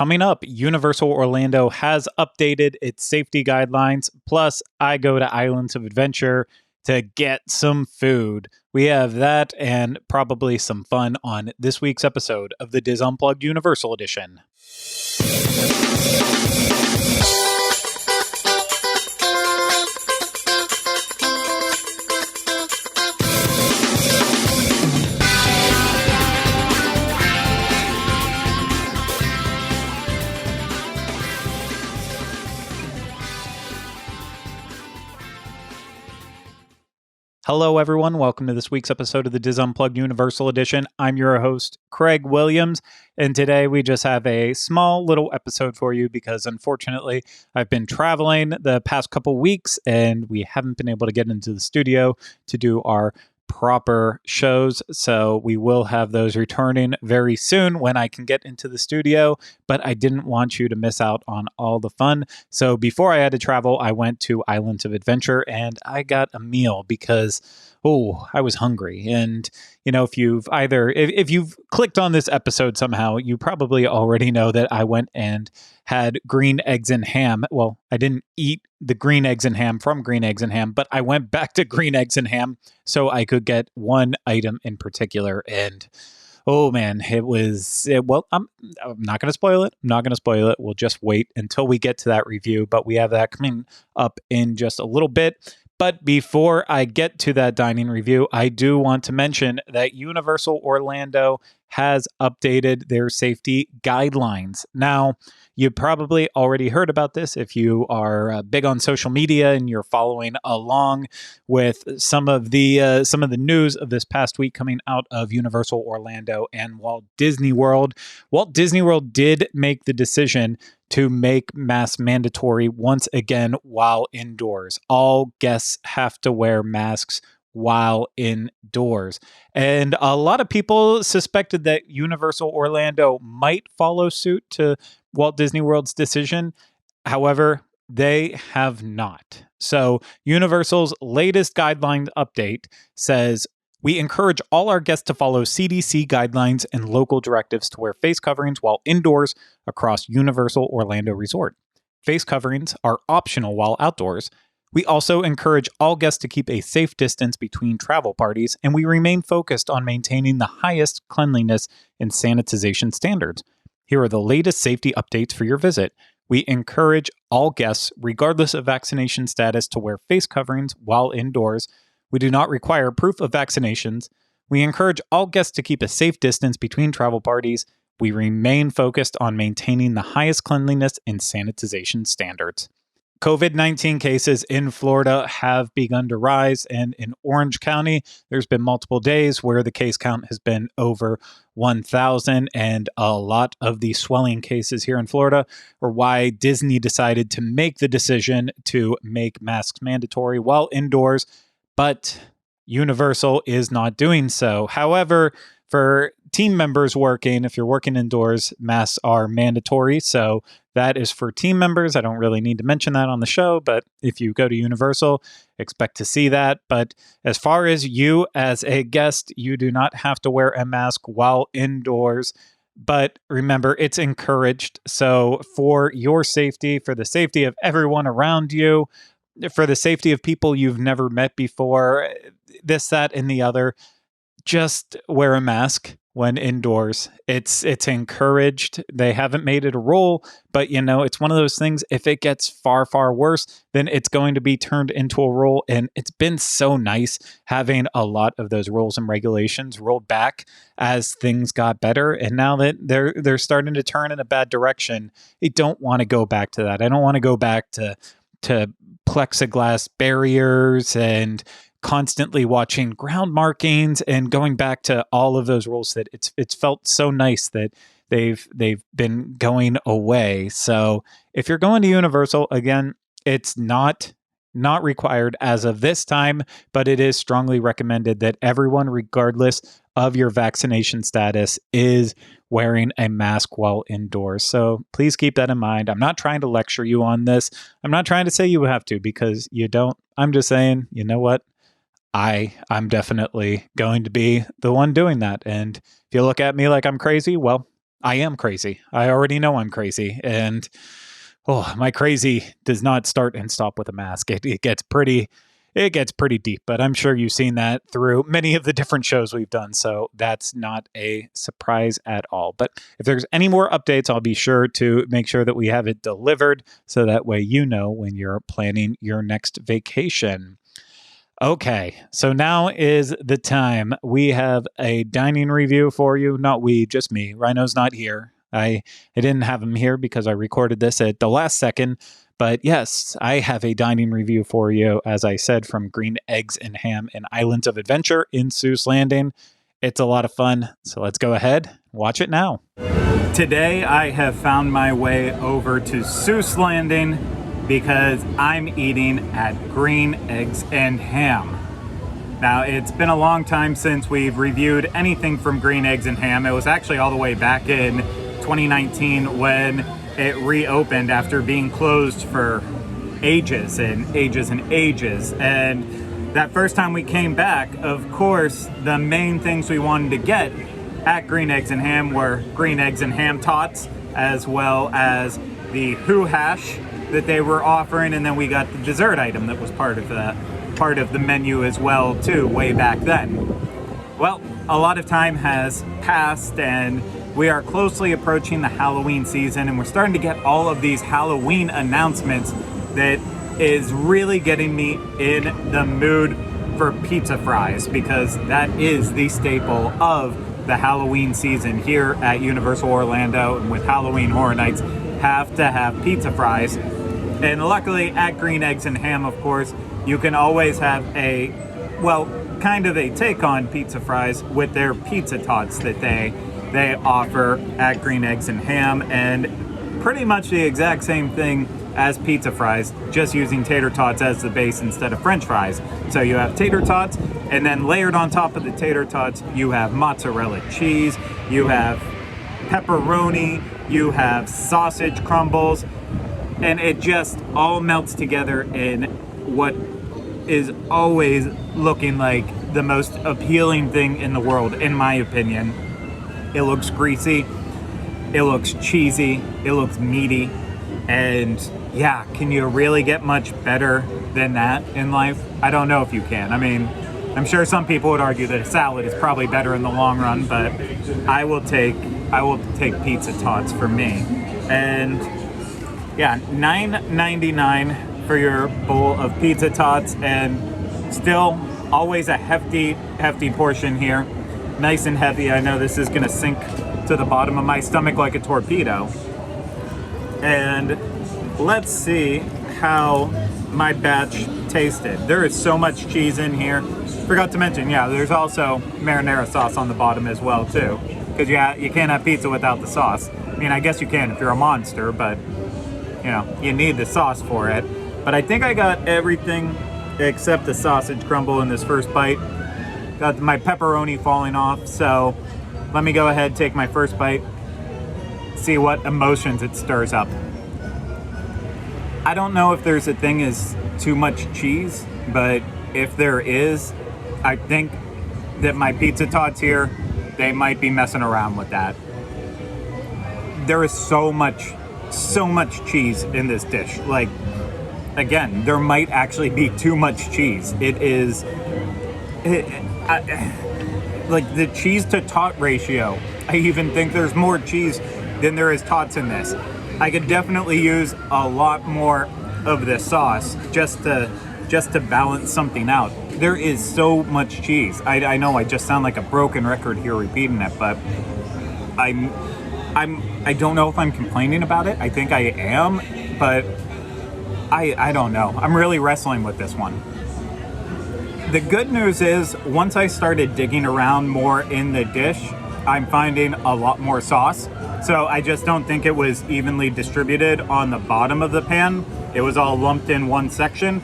Coming up, Universal Orlando has updated its safety guidelines. Plus, I go to Islands of Adventure to get some food. We have that and probably some fun on this week's episode of the DIS Unplugged Universal Edition. Hello, everyone. Welcome to this week's episode of the DIS Unplugged Universal Edition. I'm your host, Craig Williams, and today we just have a small little episode for you because, unfortunately, I've been traveling the past couple weeks and we haven't been able to get into the studio to do our proper shows, so we will have those returning very soon when I can get into the studio, but I didn't want you to miss out on all the fun. So before I had to travel, I went to Islands of Adventure and I got a meal because I was hungry. And if you've clicked on this episode somehow, you probably already know that I went and had green eggs and ham. Well, I didn't eat the green eggs and ham from Green Eggs and Ham, but I went back to Green Eggs and Ham so I could get one item in particular. And oh man, I'm not going to spoil it. We'll just wait until we get to that review, but we have that coming up in just a little bit. But before I get to that dining review, I do want to mention that Universal Orlando has updated their safety guidelines. Now, you probably already heard about this if you are big on social media and you're following along with some of the news of this past week coming out of Universal Orlando and Walt Disney World. Walt Disney World did make the decision to make masks mandatory once again while indoors. All guests have to wear masks while indoors. And a lot of people suspected that Universal Orlando might follow suit to Walt Disney World's decision. However, they have not. So Universal's latest guideline update says, we encourage all our guests to follow CDC guidelines and local directives to wear face coverings while indoors across Universal Orlando Resort. Face coverings are optional while outdoors. We also encourage all guests to keep a safe distance between travel parties, and we remain focused on maintaining the highest cleanliness and sanitization standards. Here are the latest safety updates for your visit. We encourage all guests, regardless of vaccination status, to wear face coverings while indoors. We do not require proof of vaccinations. We encourage all guests to keep a safe distance between travel parties. We remain focused on maintaining the highest cleanliness and sanitization standards. COVID-19 cases in Florida have begun to rise, and in Orange County, there's been multiple days where the case count has been over 1,000, and a lot of the swelling cases here in Florida are why Disney decided to make the decision to make masks mandatory while indoors, but Universal is not doing so. However, for team members working, if you're working indoors, masks are mandatory. So that is for team members. I don't really need to mention that on the show, but if you go to Universal, expect to see that. But as far as you as a guest, you do not have to wear a mask while indoors. But remember, it's encouraged. So for your safety, for the safety of everyone around you, for the safety of people you've never met before, this, that, and the other, just wear a mask when indoors. It's encouraged. They haven't made it a rule, but it's one of those things. If it gets far, far worse, then it's going to be turned into a rule. And it's been so nice having a lot of those rules and regulations rolled back as things got better. And now that they're starting to turn in a bad direction, I don't want to go back to that. I don't want to go back to plexiglass barriers and constantly watching ground markings and going back to all of those rules that it's felt so nice that they've been going away. So if you're going to Universal, again, it's not required as of this time, but it is strongly recommended that everyone, regardless of your vaccination status, is wearing a mask while indoors. So please keep that in mind. I'm not trying to lecture you on this. I'm not trying to say you have to, because you don't. I'm just saying, you know what? I'm definitely going to be the one doing that. And if you look at me like I'm crazy, well, I am crazy. I already know I'm crazy. And my crazy does not start and stop with a mask. It gets pretty deep, but I'm sure you've seen that through many of the different shows we've done. So that's not a surprise at all. But if there's any more updates, I'll be sure to make sure that we have it delivered. So that way, you know, when you're planning your next vacation. Okay, so now is the time. We have a dining review for you. Not we, just me. Rhino's not here. I didn't have him here because I recorded this at the last second. But yes, I have a dining review for you, as I said, from Green Eggs and Ham and Islands of Adventure in Seuss Landing. It's a lot of fun, so let's go ahead and watch it now. Today, I have found my way over to Seuss Landing because I'm eating at Green Eggs and Ham. Now, it's been a long time since we've reviewed anything from Green Eggs and Ham. It was actually all the way back in 2019 when it reopened after being closed for ages and ages and ages. And that first time we came back, of course, the main things we wanted to get at Green Eggs and Ham were Green Eggs and Ham Tots, as well as the Who Hash that they were offering, and then we got the dessert item that was part of the menu as well too, way back then. Well, a lot of time has passed and we are closely approaching the Halloween season, and we're starting to get all of these Halloween announcements that is really getting me in the mood for pizza fries, because that is the staple of the Halloween season here at Universal Orlando, and with Halloween Horror Nights have to have pizza fries. And luckily at Green Eggs and Ham, of course, you can always have kind of a take on pizza fries with their Pizza Tots that they offer at Green Eggs and Ham, and pretty much the exact same thing as pizza fries, just using tater tots as the base instead of French fries. So you have tater tots, and then layered on top of the tater tots, you have mozzarella cheese, you have pepperoni, you have sausage crumbles, and it just all melts together in what is always looking like the most appealing thing in the world, in my opinion. It looks greasy, it looks cheesy, it looks meaty, and yeah, can you really get much better than that in life? I don't know if you can. I mean, I'm sure some people would argue that a salad is probably better in the long run, but I will take Pizza Tots for me. And yeah, $9.99 for your bowl of Pizza Tots, and still always a hefty portion here. Nice and heavy. I know this is gonna sink to the bottom of my stomach like a torpedo. And let's see how my batch tasted. There is so much cheese in here. Forgot to mention, yeah, there's also marinara sauce on the bottom as well too. Because you can't have pizza without the sauce. I mean, I guess you can if you're a monster, but you know, you need the sauce for it. But I think I got everything except the sausage crumble in this first bite. Got my pepperoni falling off, so let me go ahead, take my first bite, see what emotions it stirs up. I don't know if there's a thing as too much cheese, but if there is, I think that my Pizza Tots here, they might be messing around with that. There is so much cheese in this dish. Like, again, there might actually be too much cheese. Like the cheese to tot ratio, I even think there's more cheese than there is tots in this. I could definitely use a lot more of the sauce just to balance something out. There is so much cheese. I know I just sound like a broken record here repeating it, but I don't know if I'm complaining about it. I think I am, but I don't know. I'm really wrestling with this one. The good news is, once I started digging around more in the dish, I'm finding a lot more sauce. So I just don't think it was evenly distributed on the bottom of the pan. It was all lumped in one section.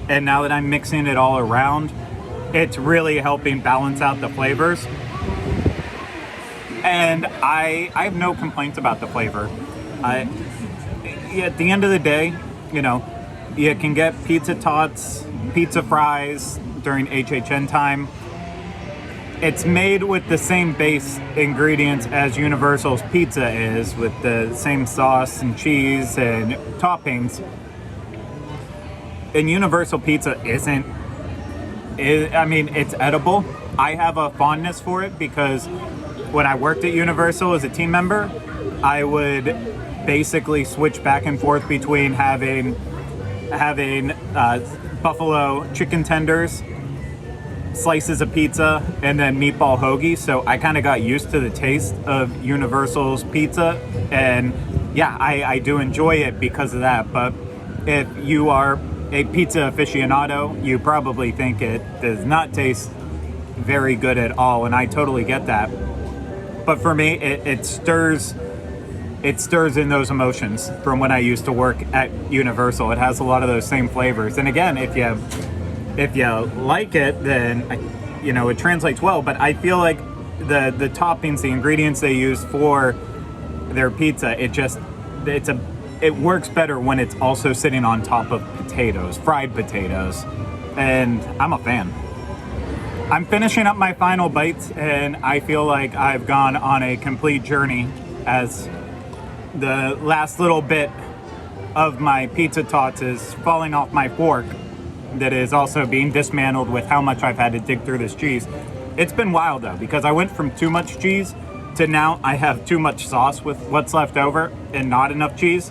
And now that I'm mixing it all around, it's really helping balance out the flavors. And I have no complaints about the flavor. At the end of the day, you know, you can get Pizza Tots, pizza fries during HHN time. it's made with the same base ingredients as Universal's pizza is, with the same sauce and cheese and toppings. And Universal pizza it's edible. I have a fondness for it because when I worked at Universal as a team member, I would basically switch back and forth between having buffalo chicken tenders, slices of pizza, and then meatball hoagie. So I kind of got used to the taste of Universal's pizza, and yeah, I do enjoy it because of that. But if you are a pizza aficionado, you probably think it does not taste very good at all, and I totally get that. But for me, it stirs in those emotions from when I used to work at Universal. It has a lot of those same flavors. And again, if you like it, then it translates well. But I feel like the toppings, the ingredients they use for their pizza, it works better when it's also sitting on top of potatoes, fried potatoes. And I'm a fan. I'm finishing up my final bites, and I feel like I've gone on a complete journey as the last little bit of my Pizza Tots is falling off my fork that is also being dismantled with how much I've had to dig through this cheese. It's been wild though, because I went from too much cheese to now I have too much sauce with what's left over and not enough cheese.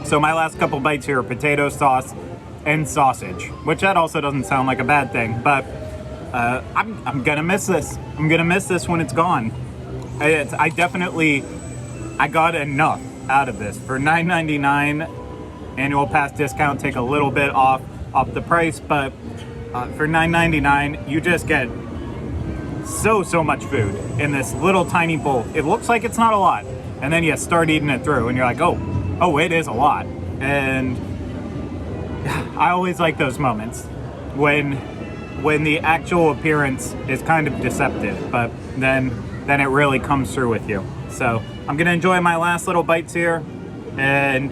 So my last couple bites here are potato sauce and sausage, which that also doesn't sound like a bad thing, but I'm gonna miss this. I'm gonna miss this when it's gone. I got enough out of this. For $9.99 annual pass discount, take a little bit off the price, but for $9.99 you just get so much food in this little tiny bowl. It looks like it's not a lot, and then you start eating it through and you're like, oh, it is a lot. And I always like those moments when the actual appearance is kind of deceptive, but then it really comes through with you. So I'm gonna enjoy my last little bites here, and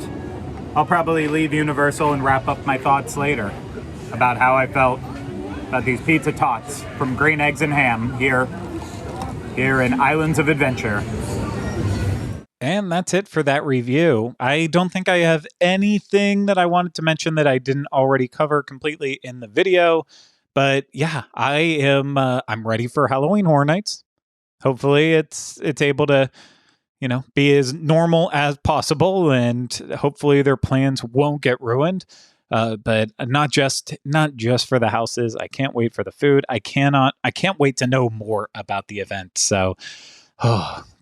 I'll probably leave Universal and wrap up my thoughts later about how I felt about these Pizza Tots from Green Eggs and Ham here in Islands of Adventure. And that's it for that review. I don't think I have anything that I wanted to mention that I didn't already cover completely in the video. But yeah, I'm ready for Halloween Horror Nights. Hopefully it's able to, be as normal as possible, and hopefully their plans won't get ruined. But not just for the houses. I can't wait for the food. I can't wait to know more about the event. So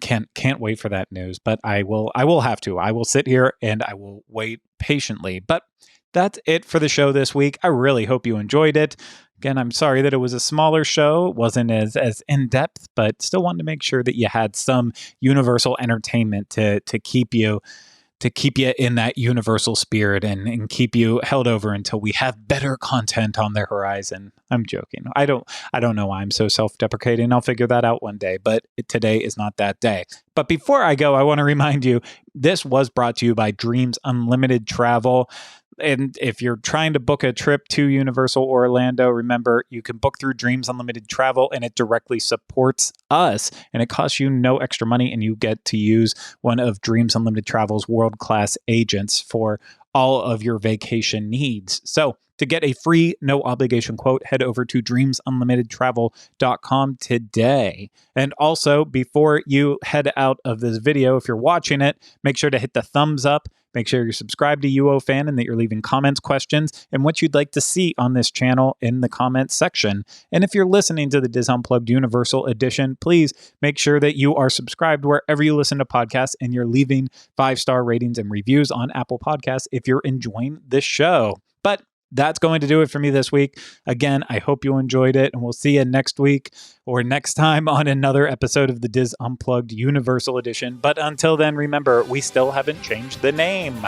can't wait for that news. But I will have to. I will sit here and I will wait patiently. But that's it for the show this week. I really hope you enjoyed it. Again, I'm sorry that it was a smaller show. It wasn't as in-depth, but still wanted to make sure that you had some Universal entertainment to keep you in that Universal spirit and keep you held over until we have better content on the horizon. I'm joking. I don't know why I'm so self-deprecating. I'll figure that out one day, but today is not that day. But before I go, I want to remind you, this was brought to you by Dreams Unlimited Travel. And if you're trying to book a trip to Universal Orlando, remember, you can book through Dreams Unlimited Travel, and it directly supports us, and it costs you no extra money, and you get to use one of Dreams Unlimited Travel's world-class agents for all of your vacation needs. So to get a free, no obligation quote, head over to dreamsunlimitedtravel.com today. And also, before you head out of this video, if you're watching it, make sure to hit the thumbs up. Make sure you're subscribed to UOFan and that you're leaving comments, questions, and what you'd like to see on this channel in the comments section. And if you're listening to the DIS Unplugged Universal Edition, please make sure that you are subscribed wherever you listen to podcasts and you're leaving 5-star ratings and reviews on Apple Podcasts if you're enjoying this show. But that's going to do it for me this week. Again, I hope you enjoyed it, and we'll see you next week or next time on another episode of the DIS Unplugged Universal Edition. But until then, remember, we still haven't changed the name.